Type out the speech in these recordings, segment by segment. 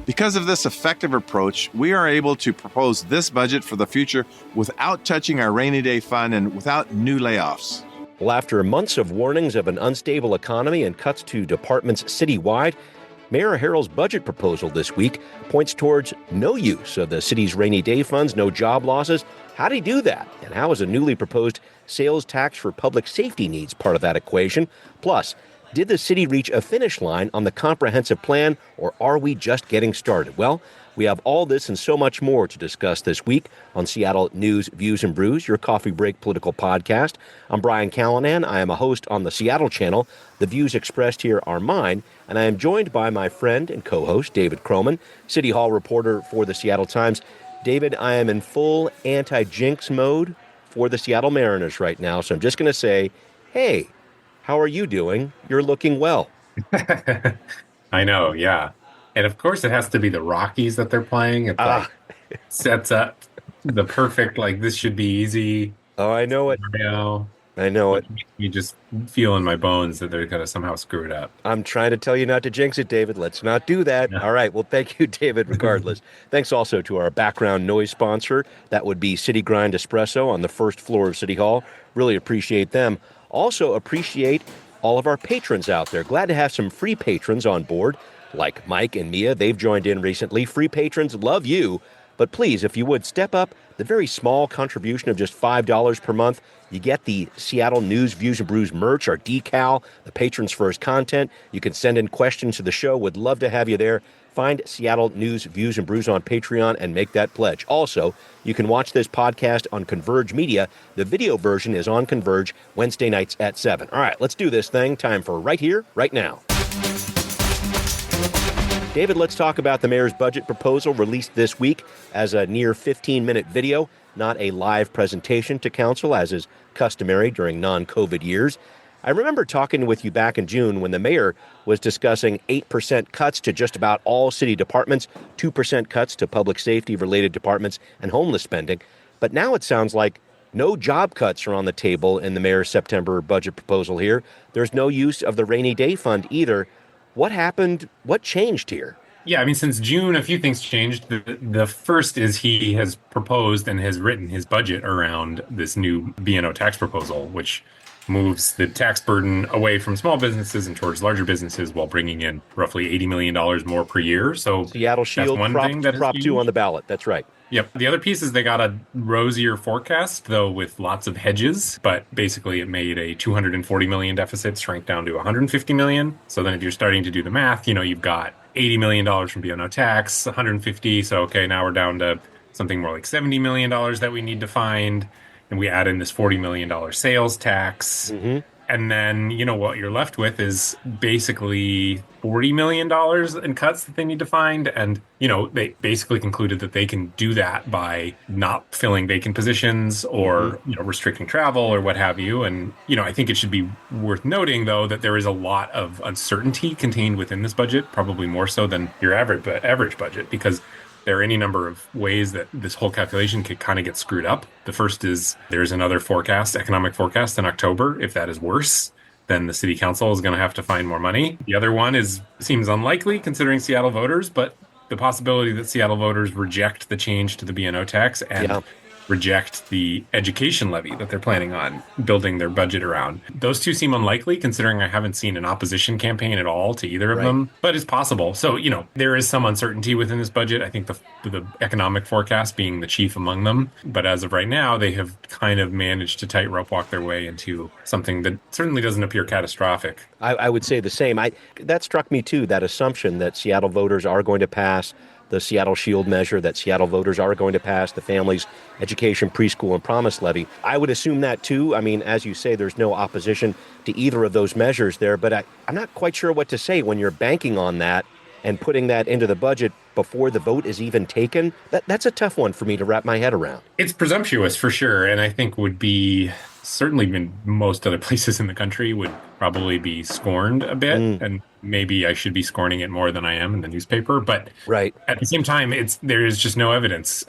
Because of this effective approach, we are able to propose this budget for the future without touching our rainy day fund and without new layoffs. Well, after months of warnings of an unstable economy and cuts to departments citywide, Mayor Harrell's budget proposal this week points towards no use of the city's rainy day funds, no job losses. How did he do that? And how is a newly proposed sales tax for public safety needs part of that equation? Plus, did the city reach a finish line on the comprehensive plan, or are we just getting started? Well, we have all this and so much more to discuss this week on Seattle News, Views, and Brews, your coffee break political podcast. I'm Brian Callanan. I am a host on the Seattle channel. The views expressed here are mine, and I am joined by my friend and co-host, David Croman, City Hall reporter for the Seattle Times. David, I am in full anti-jinx mode for the Seattle Mariners right now, so I'm just going to say, hey, how are you doing? You're looking well. I know, yeah. And of course, it has to be the Rockies that they're playing. It sets up the perfect, this should be easy. Oh, I know it. I know it. You just feel in my bones that they're going to somehow screw it up. I'm trying to tell you not to jinx it, David. Let's not do that. No. All right. Well, thank you, David, regardless. Thanks also to our background noise sponsor. That would be City Grind Espresso on the first floor of City Hall. Really appreciate them. Also appreciate all of our patrons out there. Glad to have some free patrons on board, like Mike and Mia. They've joined in recently. Free patrons love you. But please, if you would, step up the very small contribution of just $5 per month. You get the Seattle News, Views, and Brews merch, our decal, the Patrons First content. You can send in questions to the show. Would love to have you there. Find Seattle News, Views, and Brews on Patreon and make that pledge. Also, you can watch this podcast on Converge Media. The video version is on Converge Wednesday nights at 7. All right, let's do this thing. Time for Right Here, Right Now. David, let's talk about the mayor's budget proposal released this week as a near 15-minute video, not a live presentation to council, as is customary during non-COVID years. I remember talking with you back in June when the mayor was discussing 8% cuts to just about all city departments, 2% cuts to public safety-related departments, and homeless spending. But now it sounds like no job cuts are on the table in the mayor's September budget proposal here. There's no use of the rainy day fund either. What happened? What changed here? Yeah, I mean, since June, a few things changed. The first is he has proposed and has written his budget around this new B&O tax proposal, which moves the tax burden away from small businesses and towards larger businesses while bringing in roughly $80 million more per year. So Seattle Shield, Prop 2 on the ballot. That's right. Yep. The other piece is they got a rosier forecast, though, with lots of hedges. But basically, it made a $240 million deficit shrink down to $150 million. So then if you're starting to do the math, you've got $80 million from B&O tax, $150. So, okay, now we're down to something more like $70 million that we need to find. And we add in this $40 million sales tax. Mm-hmm. And then, what you're left with is basically $40 million in cuts that they need to find. And, they basically concluded that they can do that by not filling vacant positions or, restricting travel or what have you. And, I think it should be worth noting, though, that there is a lot of uncertainty contained within this budget, probably more so than your average budget, because there are any number of ways that this whole calculation could kind of get screwed up. The first is there's another economic forecast in October. If that is worse, then the city council is going to have to find more money. The other one seems unlikely considering Seattle voters, but the possibility that Seattle voters reject the change to the B&O tax and reject the education levy that they're planning on building their budget around. Those two seem unlikely, considering I haven't seen an opposition campaign at all to either of them, but it's possible. So, there is some uncertainty within this budget. I think the economic forecast being the chief among them. But as of right now, they have kind of managed to tightrope walk their way into something that certainly doesn't appear catastrophic. I would say the same. That struck me, too, that assumption that Seattle voters are going to pass the Seattle Shield measure, that Seattle voters are going to pass the Families Education, Preschool, and Promise Levy. I would assume that, too. I mean, as you say, there's no opposition to either of those measures there, but I'm not quite sure what to say when you're banking on that and putting that into the budget before the vote is even taken. That's a tough one for me to wrap my head around. It's presumptuous for sure, and I think would be certainly in most other places in the country would probably be scorned a bit. And maybe I should be scorning it more than I am in the newspaper. But at the same time, there is just no evidence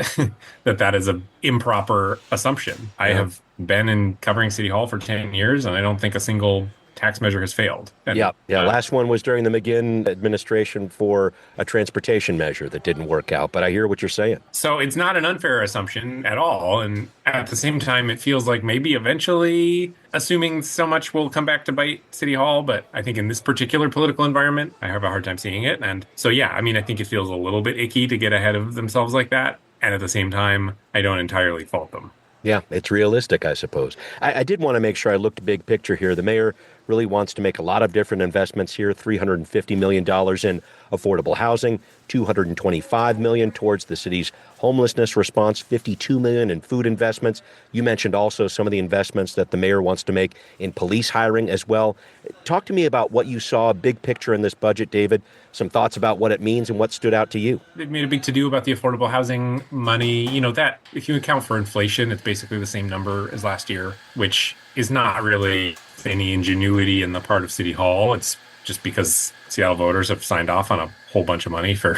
that is an improper assumption. I have been in covering City Hall for 10 years, and I don't think a single tax measure has failed. And, Yeah. Last one was during the McGinn administration for a transportation measure that didn't work out. But I hear what you're saying. So it's not an unfair assumption at all. And at the same time, it feels like maybe eventually, assuming so much will come back to bite City Hall. But I think in this particular political environment, I have a hard time seeing it. And so, yeah, I mean, I think it feels a little bit icky to get ahead of themselves like that. And at the same time, I don't entirely fault them. Yeah, it's realistic, I suppose. I did want to make sure I looked big picture here. The mayor really wants to make a lot of different investments here, $350 million in affordable housing, $225 million towards the city's homelessness response, $52 million in food investments. You mentioned also some of the investments that the mayor wants to make in police hiring as well. Talk to me about what you saw, big picture in this budget, David, some thoughts about what it means and what stood out to you. They've made a big to-do about the affordable housing money. You know, that if you account for inflation, it's basically the same number as last year, which is not really any ingenuity in the part of City Hall. It's just because Seattle voters have signed off on a whole bunch of money for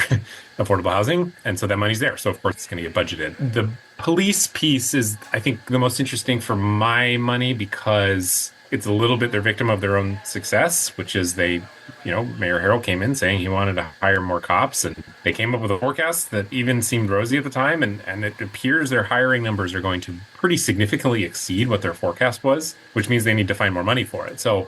affordable housing. And so that money's there. So, of course, it's going to get budgeted. The police piece is, I think, the most interesting for my money because it's a little bit they're victim of their own success, which is Mayor Harrell came in saying he wanted to hire more cops, and they came up with a forecast that even seemed rosy at the time, and it appears their hiring numbers are going to pretty significantly exceed what their forecast was, which means they need to find more money for it. So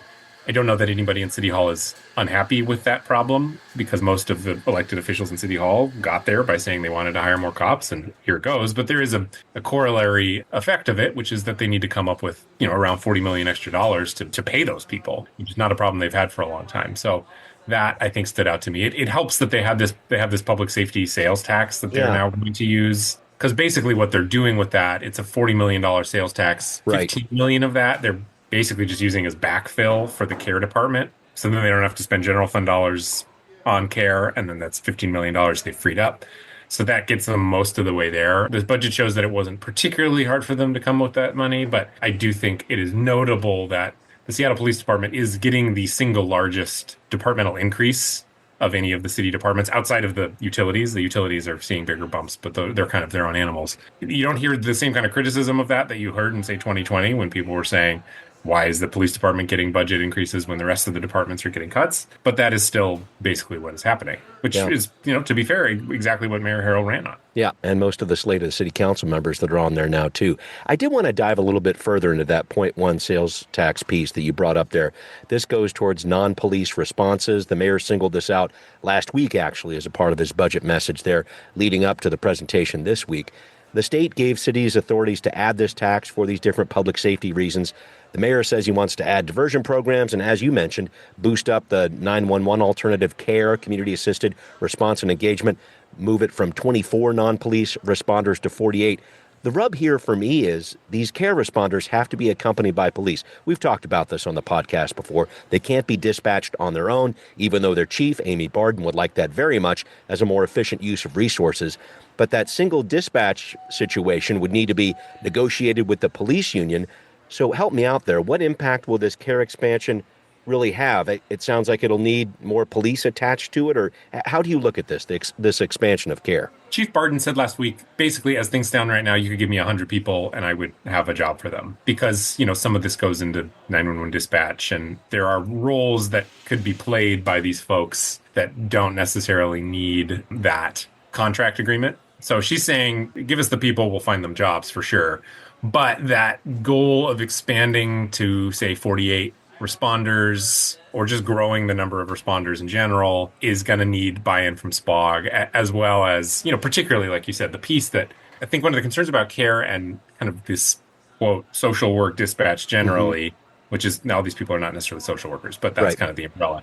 I don't know that anybody in City Hall is unhappy with that problem because most of the elected officials in City Hall got there by saying they wanted to hire more cops, and here it goes. But there is a corollary effect of it, which is that they need to come up with, around $40 million extra dollars to pay those people, which is not a problem they've had for a long time. So that, I think, stood out to me. It helps that they have this public safety sales tax that they're now going to use. Because basically what they're doing with that, it's a $40 million sales tax. Right. $15 million of that, they're basically just using as backfill for the care department. So then they don't have to spend general fund dollars on care. And then that's $15 million they freed up. So that gets them most of the way there. This budget shows that it wasn't particularly hard for them to come with that money. But I do think it is notable that the Seattle Police Department is getting the single largest departmental increase of any of the city departments outside of the utilities. The utilities are seeing bigger bumps, but they're kind of their own animals. You don't hear the same kind of criticism of that you heard in, say, 2020 when people were saying, why is the police department getting budget increases when the rest of the departments are getting cuts? But that is still basically what is happening, which is, to be fair, exactly what Mayor Harrell ran on. Yeah, and most of the slate of the city council members that are on there now, too. I did want to dive a little bit further into that 0.1 sales tax piece that you brought up there. This goes towards non-police responses. The mayor singled this out last week, actually, as a part of his budget message there leading up to the presentation this week. The state gave cities authorities to add this tax for these different public safety reasons. The mayor says he wants to add diversion programs and, as you mentioned, boost up the 911 alternative care, community-assisted response and engagement, move it from 24 non-police responders to 48. The rub here for me is these care responders have to be accompanied by police. We've talked about this on the podcast before. They can't be dispatched on their own, even though their chief, Amy Barden, would like that very much as a more efficient use of resources. But that single dispatch situation would need to be negotiated with the police union. So help me out there. What impact will this care expansion really have? It sounds like it'll need more police attached to it, or how do you look at this expansion of care? Chief Barden said last week, basically, as things stand right now, you could give me 100 people and I would have a job for them because, some of this goes into 911 dispatch and there are roles that could be played by these folks that don't necessarily need that contract agreement. So she's saying, give us the people, we'll find them jobs for sure. But that goal of expanding to, say, 48 responders or just growing the number of responders in general is going to need buy-in from SPOG, as well as, particularly, like you said, the piece that I think one of the concerns about care and kind of this, quote, social work dispatch generally, which is now these people are not necessarily social workers, but that's kind of the umbrella,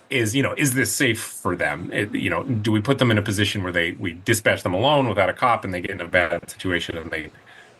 is this safe for them? Do we put them in a position where we dispatch them alone without a cop and they get in a bad situation and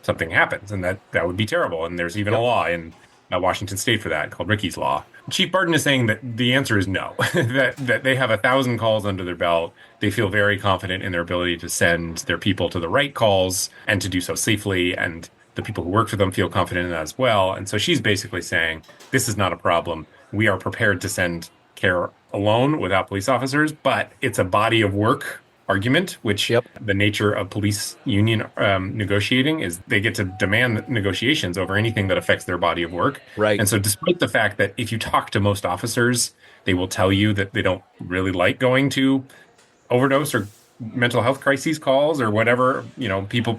something happens, and that would be terrible. And there's even a law in Washington State for that called Ricky's Law. Chief Barden is saying that the answer is no, that they have 1,000 calls under their belt. They feel very confident in their ability to send their people to the right calls and to do so safely. And the people who work for them feel confident in that as well. And so she's basically saying, this is not a problem. We are prepared to send care alone without police officers, but it's a body of work argument, which Yep. the nature of police union negotiating is they get to demand negotiations over anything that affects their body of work. Right. And so despite the fact that if you talk to most officers, they will tell you that they don't really like going to overdose or mental health crises calls or whatever,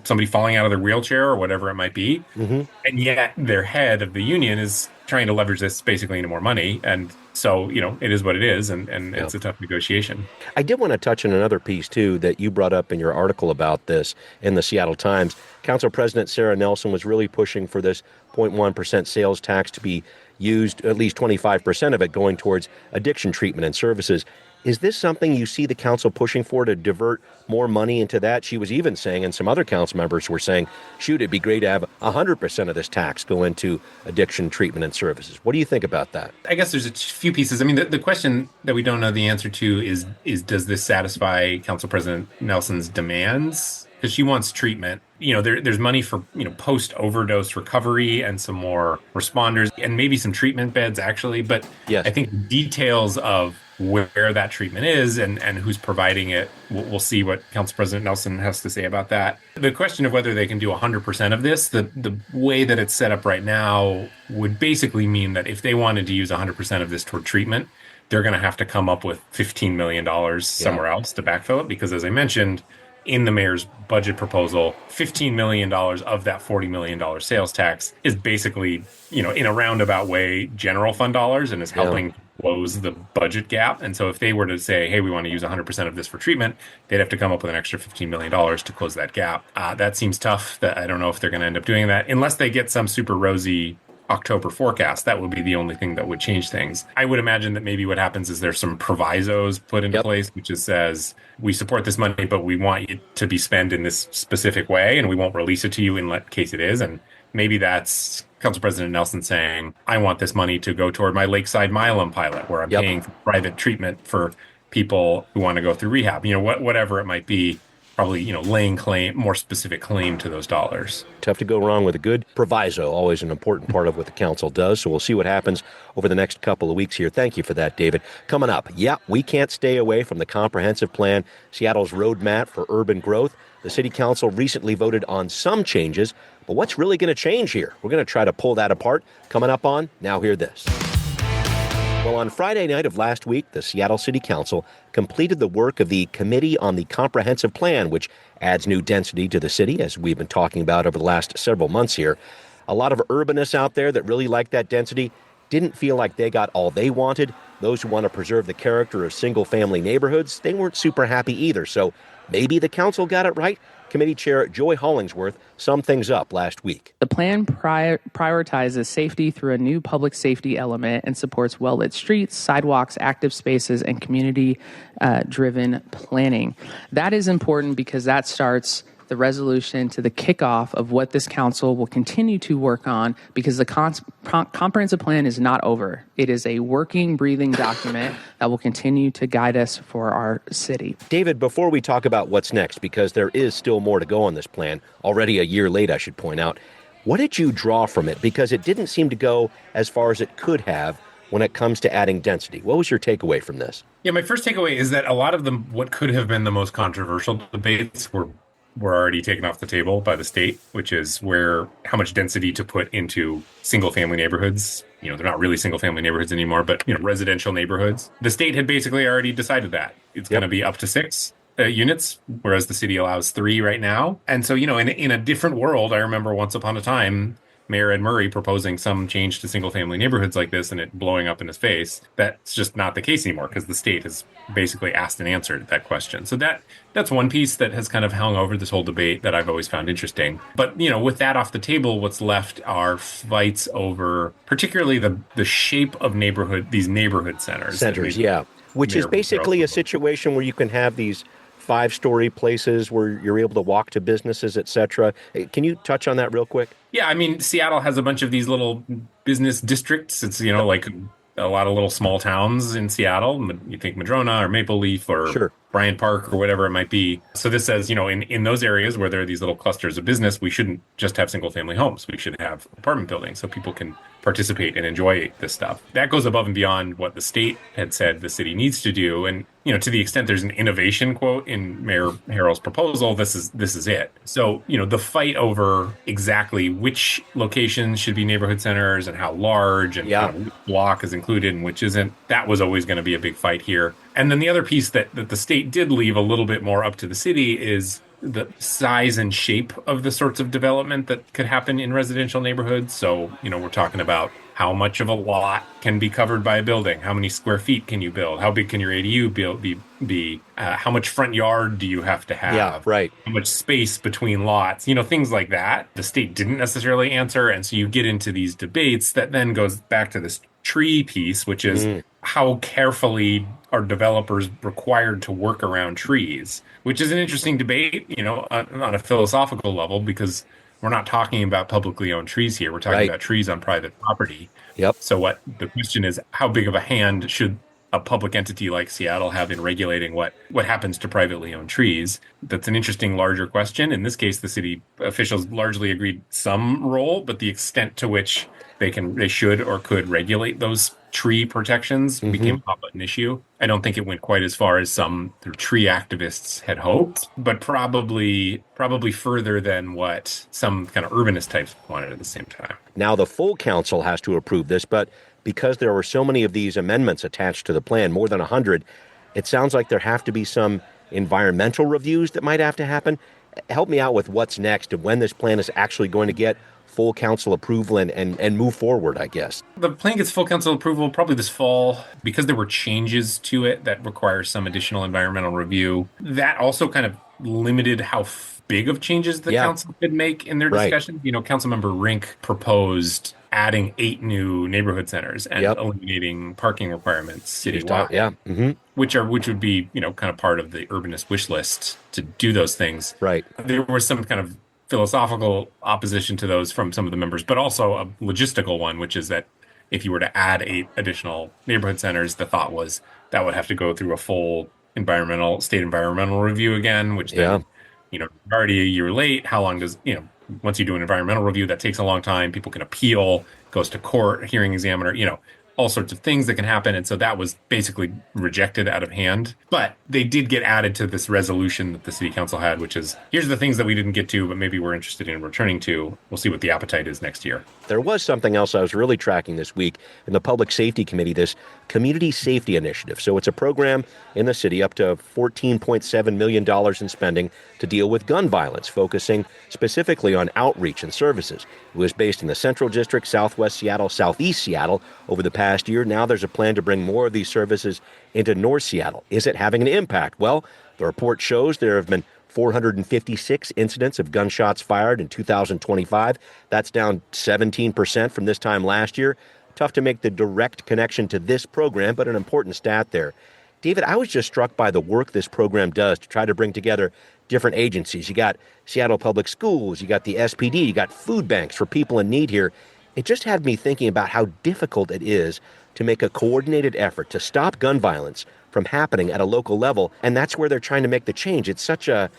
somebody falling out of their wheelchair or whatever it might be. Mm-hmm. And yet their head of the union is trying to leverage this basically into more money. And so, it is what it is. And it's a tough negotiation. I did want to touch on another piece, too, that you brought up in your article about this in the Seattle Times. Council President Sarah Nelson was really pushing for this 0.1% sales tax to be used, at least 25% of it going towards addiction treatment and services. Is this something you see the council pushing for, to divert more money into that? She was even saying, and some other council members were saying, shoot, it'd be great to have 100% of this tax go into addiction treatment and services. What do you think about that? I guess there's a few pieces. I mean, the question that we don't know the answer to is does this satisfy Council President Nelson's demands? Because she wants treatment. There's money for, post overdose recovery and some more responders and maybe some treatment beds, actually. But yes. I think details of where that treatment is and who's providing it, we'll see what Council President Nelson has to say about that. The question of whether they can do 100% of this, the way that it's set up right now would basically mean that if they wanted to use 100% of this toward treatment, they're going to have to come up with $15 million somewhere else to backfill it. Because as I mentioned, in the mayor's budget proposal, $15 million of that $40 million sales tax is basically, in a roundabout way, general fund dollars and is helping close the budget gap. And so if they were to say, hey, we want to use 100% of this for treatment, they'd have to come up with an extra $15 million to close that gap. That seems tough. I don't know if they're going to end up doing that unless they get some super rosy October forecast. That would be the only thing that would change things. I would imagine that maybe what happens is there's some provisos put into place, which just says, we support this money, but we want you to be spent in this specific way, and we won't release it to you in case it is. And maybe that's Council President Nelson saying, I want this money to go toward my Lakeside Milam pilot, where I'm paying for private treatment for people who want to go through rehab, whatever it might be. Probably, laying more specific claim to those dollars. Tough to go wrong with a good proviso, always an important part of what the council does. So we'll see what happens over the next couple of weeks here. Thank you for that, David. Coming up, we can't stay away from the comprehensive plan, Seattle's roadmap for urban growth. The city council recently voted on some changes, but what's really going to change here? We're going to try to pull that apart. Coming up on Now Hear This. Well, on Friday night of last week, the Seattle City Council completed the work of the Committee on the Comprehensive Plan, which adds new density to the city, as we've been talking about over the last several months here. A lot of urbanists out there that really like that density didn't feel like they got all they wanted. Those who want to preserve the character of single-family neighborhoods, they weren't super happy either. So maybe the council got it right. Committee Chair Joy Hollingsworth summed things up last week. The plan prioritizes safety through a new public safety element and supports well-lit streets, sidewalks, active spaces, and community-driven planning. That is important because that starts the resolution to the kickoff of what this council will continue to work on, because the comprehensive plan is not over. It is a working, breathing document that will continue to guide us for our city. David, before we talk about what's next, because there is still more to go on this plan, already a year late, I should point out, what did you draw from it? Because it didn't seem to go as far as it could have when it comes to adding density. What was your takeaway from this? Yeah, my first takeaway is that a lot of what could have been the most controversial debates were already taken off the table by the state, which is how much density to put into single family neighborhoods. They're not really single family neighborhoods anymore, but residential neighborhoods. The state had basically already decided that it's going to be up to 6 units, whereas the city allows 3 right now. And so, in a different world, I remember once upon a time, Mayor Ed Murray proposing some change to single family neighborhoods like this and it blowing up in his face. That's just not the case anymore, because the state has basically asked and answered that question. So that's one piece that has kind of hung over this whole debate that I've always found interesting. But, with that off the table, what's left are fights over particularly the shape of these neighborhood centers. Which is basically a situation where you can have these 5-story places where you're able to walk to businesses, et cetera. Can you touch on that real quick? Yeah, I mean, Seattle has a bunch of these little business districts. It's, like a lot of little small towns in Seattle. You think Madrona or Maple Leaf or Bryant Park or whatever it might be. So this says, in those areas where there are these little clusters of business, we shouldn't just have single family homes. We should have apartment buildings so people can participate and enjoy this stuff. That goes above and beyond what the state had said the city needs to do. And, to the extent there's an innovation quote in Mayor Harrell's proposal, this is it. So, the fight over exactly which locations should be neighborhood centers and how large and which block is included and which isn't, that was always going to be a big fight here. And then the other piece that the state did leave a little bit more up to the city is the size and shape of the sorts of development that could happen in residential neighborhoods. So, we're talking about how much of a lot can be covered by a building? How many square feet can you build? How big can your ADU be? How much front yard do you have to have? Yeah, right. How much space between lots? Things like that. The state didn't necessarily answer. And so you get into these debates that then goes back to this tree piece, which is how carefully are developers required to work around trees, which is an interesting debate, on a philosophical level, because we're not talking about publicly owned trees here. We're talking about trees on private property. Yep. So the question is, how big of a hand should a public entity like Seattle have in regulating what happens to privately owned trees? That's an interesting, larger question. In this case, the city officials largely agreed some role, but the extent to which they should or could regulate those tree protections became a hot button issue. I don't think it went quite as far as some tree activists had hoped, but probably further than what some kind of urbanist types wanted at the same time. Now, the full council has to approve this, but because there were so many of these amendments attached to the plan, more than 100, it sounds like there have to be some environmental reviews that might have to happen. Help me out with what's next and when this plan is actually going to get full council approval and move forward, I guess. The plan gets full council approval probably this fall because there were changes to it that require some additional environmental review. That also kind of limited how big of changes the council could make in their discussions. Councilmember Rink proposed adding 8 new neighborhood centers and eliminating parking requirements citywide. Which would be, kind of part of the urbanist wish list to do those things. Right. There was some kind of philosophical opposition to those from some of the members, but also a logistical one, which is that if you were to add 8 additional neighborhood centers, the thought was that would have to go through a full state environmental review again, which then, already a year late. How long does, once you do an environmental review, that takes a long time. People can appeal, goes to court, a hearing examiner, all sorts of things that can happen. And so that was basically rejected out of hand. But they did get added to this resolution that the city council had, which is, here's the things that we didn't get to, but maybe we're interested in returning to. We'll see what the appetite is next year. There was something else I was really tracking this week in the Public Safety Committee, this Community Safety Initiative. So it's a program in the city up to $14.7 million in spending to deal with gun violence, focusing specifically on outreach and services. It was based in the Central District, Southwest Seattle, Southeast Seattle over the past year. Now there's a plan to bring more of these services into North Seattle. Is it having an impact? Well, the report shows there have been 456 incidents of gunshots fired in 2025. That's down 17% from this time last year. Tough to make the direct connection to this program, but an important stat there. David, I was just struck by the work this program does to try to bring together different agencies. You got Seattle Public Schools, you got the SPD, you got food banks for people in need here. It just had me thinking about how difficult it is to make a coordinated effort to stop gun violence from happening at a local level. And that's where they're trying to make the change. It's such a,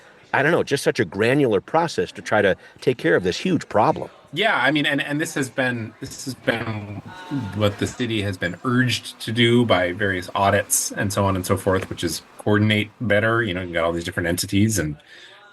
just such a granular process to try to take care of this huge problem. Yeah, I mean, and this has been what the city has been urged to do by various audits and so on and so forth, which is coordinate better. You got all these different entities, and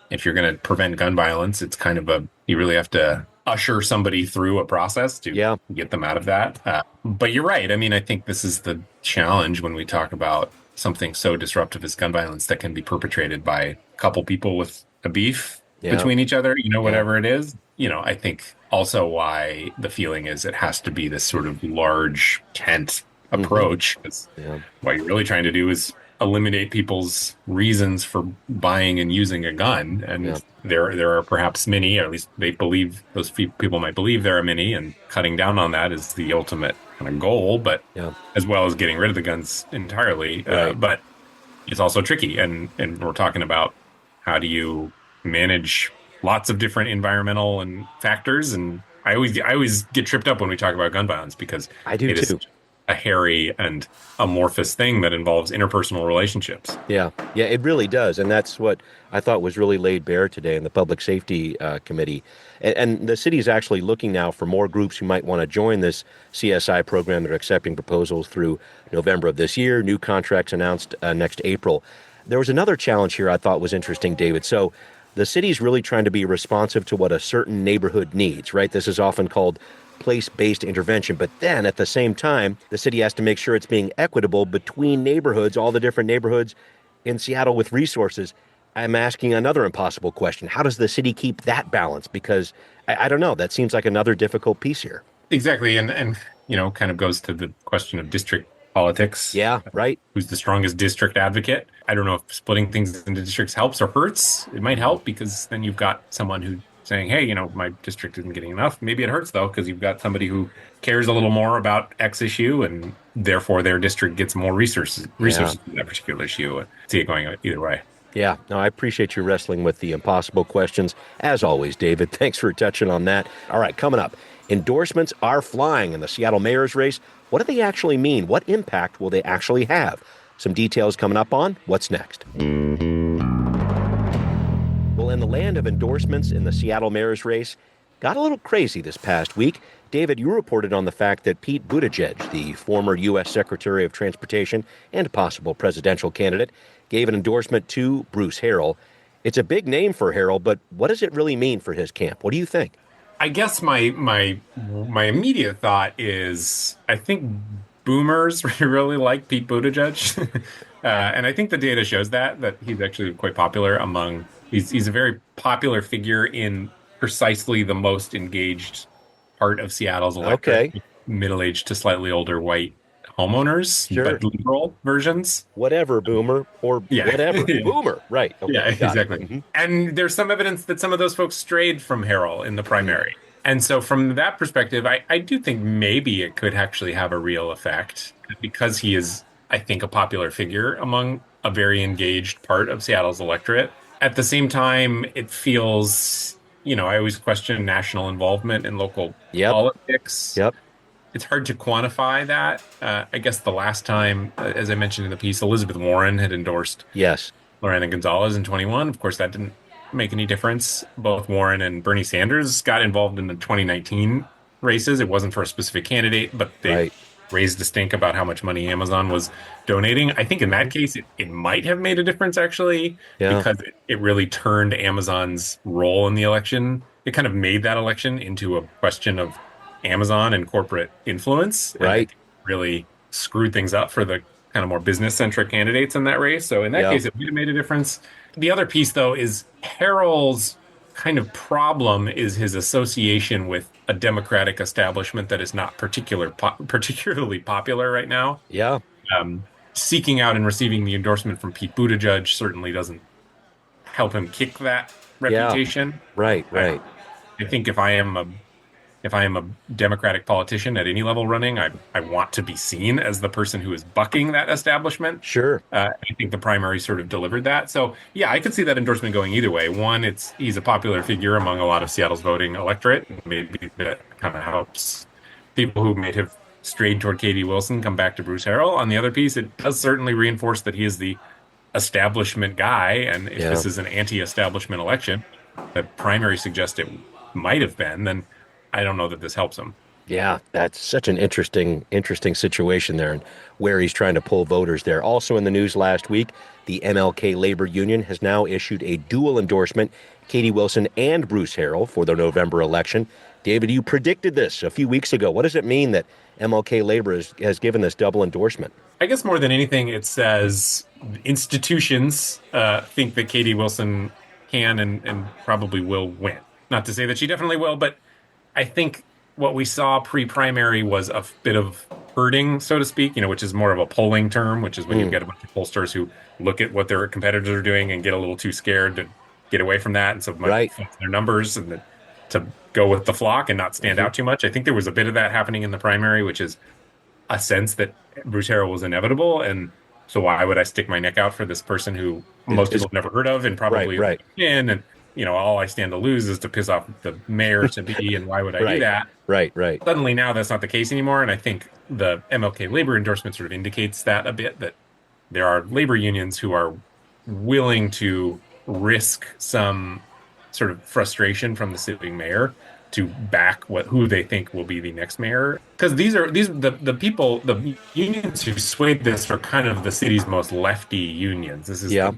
if you're going to prevent gun violence, it's kind of you really have to usher somebody through a process to get them out of that. But you're right. I mean, I think this is the challenge when we talk about something so disruptive as gun violence that can be perpetrated by a couple people with a beef between each other, whatever it is. I think also why the feeling is it has to be this sort of large tent approach. What you're really trying to do is eliminate people's reasons for buying and using a gun. And there are perhaps many, or at least those people might believe there are many, and cutting down on that is the ultimate kind of goal, but as well as getting rid of the guns entirely. But it's also tricky. And we're talking about how do you manage lots of different environmental and factors. And I always get tripped up when we talk about gun violence because I do too. a hairy and amorphous thing that involves interpersonal relationships. Yeah, yeah, it really does, and that's what I thought was really laid bare today in the Public Safety Committee. And the city is actually looking now for more groups who might want to join this CSI program. They're accepting proposals through November of this year. New contracts announced next April. There was another challenge here I thought was interesting, David. So the city's really trying to be responsive to what a certain neighborhood needs, right? This is often called place-based intervention, but then at the same time, the city has to make sure it's being equitable between neighborhoods, all the different neighborhoods in Seattle with resources. I'm asking another impossible question. How does the city keep that balance? Because I don't know, that seems like another difficult piece here. Exactly. And kind of goes to the question of district politics. Yeah, right. Who's the strongest district advocate? I don't know if splitting things into districts helps or hurts. It might help because then you've got someone who saying, hey, my district isn't getting enough. Maybe it hurts, though, because you've got somebody who cares a little more about X issue, and therefore their district gets more resources for that particular issue. See it going either way. Yeah, no, I appreciate you wrestling with the impossible questions. As always, David, thanks for touching on that. All right, coming up, endorsements are flying in the Seattle mayor's race. What do they actually mean? What impact will they actually have? Some details coming up on What's Next. Well, in the land of endorsements in the Seattle mayor's race, got a little crazy this past week. David, you reported on the fact that Pete Buttigieg, the former U.S. Secretary of Transportation and possible presidential candidate, gave an endorsement to Bruce Harrell. It's a big name for Harrell, but what does it really mean for his camp? What do you think? I guess my immediate thought is I think boomers really like Pete Buttigieg. And I think the data shows that he's actually quite popular among, he's a very popular figure in precisely the most engaged part of Seattle's electorate. Okay. Middle-aged to slightly older white homeowners, Sure. but liberal versions. Whatever, boomer, or whatever. Boomer, right. Okay, Yeah, got it. exactly. Mm-hmm. And there's some evidence that some of those folks strayed from Harrell in the primary. And so from that perspective, I do think maybe it could actually have a real effect because he is, I think, a popular figure among a very engaged part of Seattle's electorate. At the same time, it feels, I always question national involvement in local politics. Yep. It's hard to quantify that. I guess the last time, as I mentioned in the piece, Elizabeth Warren had endorsed Lorena Gonzalez in 21. Of course, that didn't make any difference. Both Warren and Bernie Sanders got involved in the 2019 races. It wasn't for a specific candidate, but they raised a stink about how much money Amazon was donating. I think in that case, it might have made a difference, actually, because it really turned Amazon's role in the election. It kind of made that election into a question of Amazon and corporate influence. Right. And really screwed things up for the kind of more business-centric candidates in that race. So in that case, it would have made a difference. The other piece, though, is Harrell's kind of problem is his association with a Democratic establishment that is not particularly popular right now. Yeah. Seeking out and receiving the endorsement from Pete Buttigieg certainly doesn't help him kick that reputation. Right. I think if I am a Democratic politician at any level running, I want to be seen as the person who is bucking that establishment. Sure. I think the primary sort of delivered that. So, yeah, I could see that endorsement going either way. One, he's a popular figure among a lot of Seattle's voting electorate. Maybe that kind of helps people who may have strayed toward Katie Wilson come back to Bruce Harrell. On the other piece, it does certainly reinforce that he is the establishment guy. And if this is an anti-establishment election, the primary suggests it might have been, then I don't know that this helps him. Yeah, that's such an interesting situation there and where he's trying to pull voters there. Also in the news last week, the MLK Labor Union has now issued a dual endorsement, Katie Wilson and Bruce Harrell, for the November election. David, you predicted this a few weeks ago. What does it mean that MLK Labor has given this double endorsement? I guess more than anything, it says institutions think that Katie Wilson can and probably will win. Not to say that she definitely will, but I think what we saw pre-primary was a bit of herding, so to speak, which is more of a polling term, which is when you get a bunch of pollsters who look at what their competitors are doing and get a little too scared to get away from that. And so might fix their numbers and to go with the flock and not stand out too much. I think there was a bit of that happening in the primary, which is a sense that Bruce Harrell was inevitable. And so why would I stick my neck out for this person who most people have never heard of and probably in? And all I stand to lose is to piss off the mayor to be, and why would I do that? Right. Suddenly now that's not the case anymore. And I think the MLK labor endorsement sort of indicates that a bit, that there are labor unions who are willing to risk some sort of frustration from the sitting mayor to back who they think will be the next mayor. Because the people, the unions who swayed this are kind of the city's most lefty unions. This is the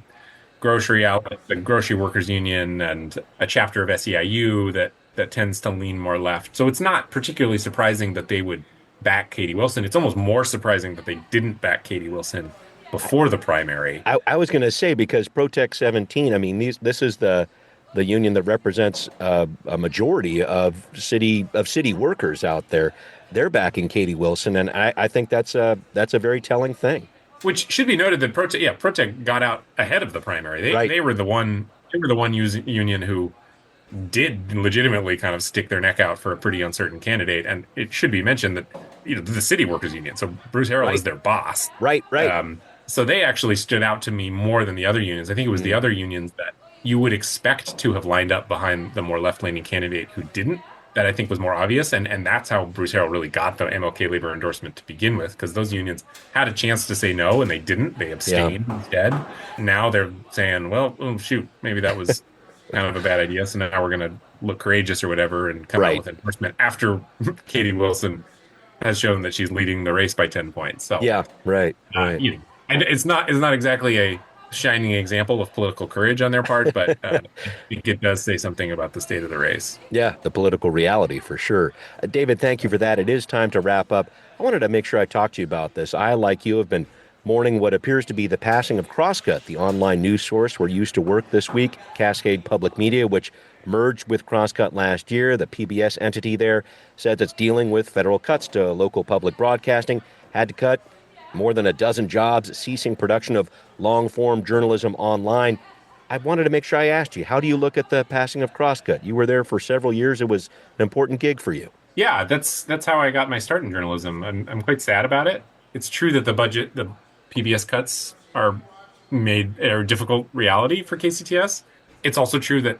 grocery outlet, the grocery workers union, and a chapter of SEIU that tends to lean more left. So it's not particularly surprising that they would back Katie Wilson. It's almost more surprising that they didn't back Katie Wilson before the primary. I was going to say, because Protect 17, I mean, this is the union that represents a majority of city workers out there. They're backing Katie Wilson, and I think that's a very telling thing. Which should be noted that Protect got out ahead of the primary. They were the one union who did legitimately kind of stick their neck out for a pretty uncertain candidate. And it should be mentioned that the City Workers Union, so Bruce Harrell is their boss. Right. So they actually stood out to me more than the other unions. I think it was the other unions that you would expect to have lined up behind the more left-leaning candidate who didn't, that I think was more obvious. And that's how Bruce Harrell really got the MLK labor endorsement to begin with, because those unions had a chance to say no and they didn't. They abstained instead. Now they're saying, well, shoot, maybe that was kind of a bad idea. So now we're going to look courageous or whatever and come out with endorsement after Katie Wilson has shown that she's leading the race by 10 points. So right. And it's not exactly a shining example of political courage on their part, but I think it does say something about the state of the race. Yeah, the political reality for sure. David, thank you for that. It is time to wrap up. I wanted to make sure I talked to you about this. I, like you, have been mourning what appears to be the passing of Crosscut, the online news source where you used to work this week, Cascade Public Media, which merged with Crosscut last year. The PBS entity there says it's dealing with federal cuts to local public broadcasting, had to cut more than a dozen jobs, ceasing production of long-form journalism online. I wanted to make sure I asked you, how do you look at the passing of Crosscut? You were there for several years. It was an important gig for you. Yeah, that's how I got my start in journalism. I'm quite sad about it. It's true that the PBS cuts are a difficult reality for KCTS. It's also true that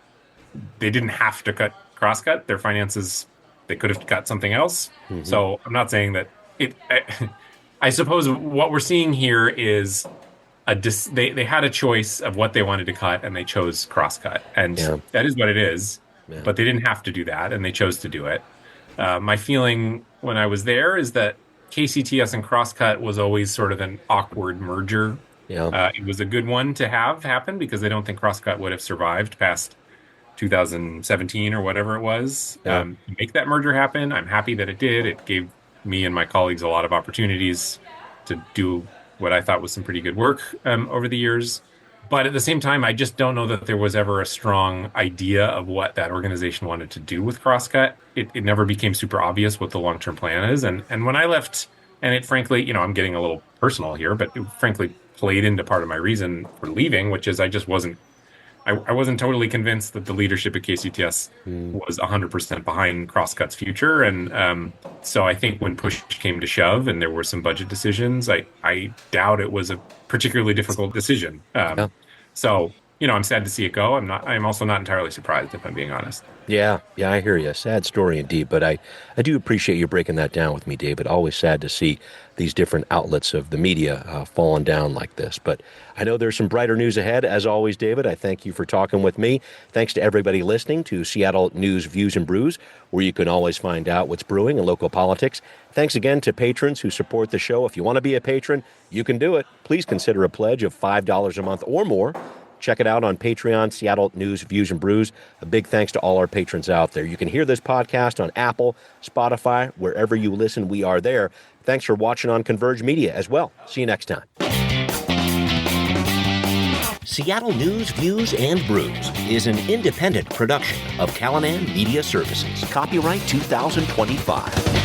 they didn't have to cut Crosscut. Their finances, they could have cut something else. Mm-hmm. So I'm not saying that I suppose what we're seeing here is they had a choice of what they wanted to cut, and they chose Crosscut, and that is what it is. Yeah. But they didn't have to do that, and they chose to do it. My feeling when I was there is that KCTS and Crosscut was always sort of an awkward merger. Yeah. It was a good one to have happen because I don't think Crosscut would have survived past 2017 or whatever it was. To make that merger happen, I'm happy that it did. It gave me and my colleagues a lot of opportunities to do what I thought was some pretty good work over the years. But at the same time, I just don't know that there was ever a strong idea of what that organization wanted to do with Crosscut. It never became super obvious what the long-term plan is. And when I left, and it frankly, I'm getting a little personal here, but it frankly played into part of my reason for leaving, which is I just wasn't totally convinced that the leadership at KCTS was 100% behind Crosscut's future. And so I think when push came to shove and there were some budget decisions, I doubt it was a particularly difficult decision. So, I'm sad to see it go. I'm also not entirely surprised, if I'm being honest. Yeah, I hear you. Sad story indeed, but I do appreciate you breaking that down with me, David. Always sad to see these different outlets of the media falling down like this. But I know there's some brighter news ahead. As always, David, I thank you for talking with me. Thanks to everybody listening to Seattle News Views and Brews, where you can always find out what's brewing in local politics. Thanks again to patrons who support the show. If you want to be a patron, you can do it. Please consider a pledge of $5 a month or more. Check it out on Patreon, Seattle News, Views, and Brews. A big thanks to all our patrons out there. You can hear this podcast on Apple, Spotify, wherever you listen, we are there. Thanks for watching on Converge Media as well. See you next time. Seattle News, Views, and Brews is an independent production of Callanan Media Services. Copyright 2025.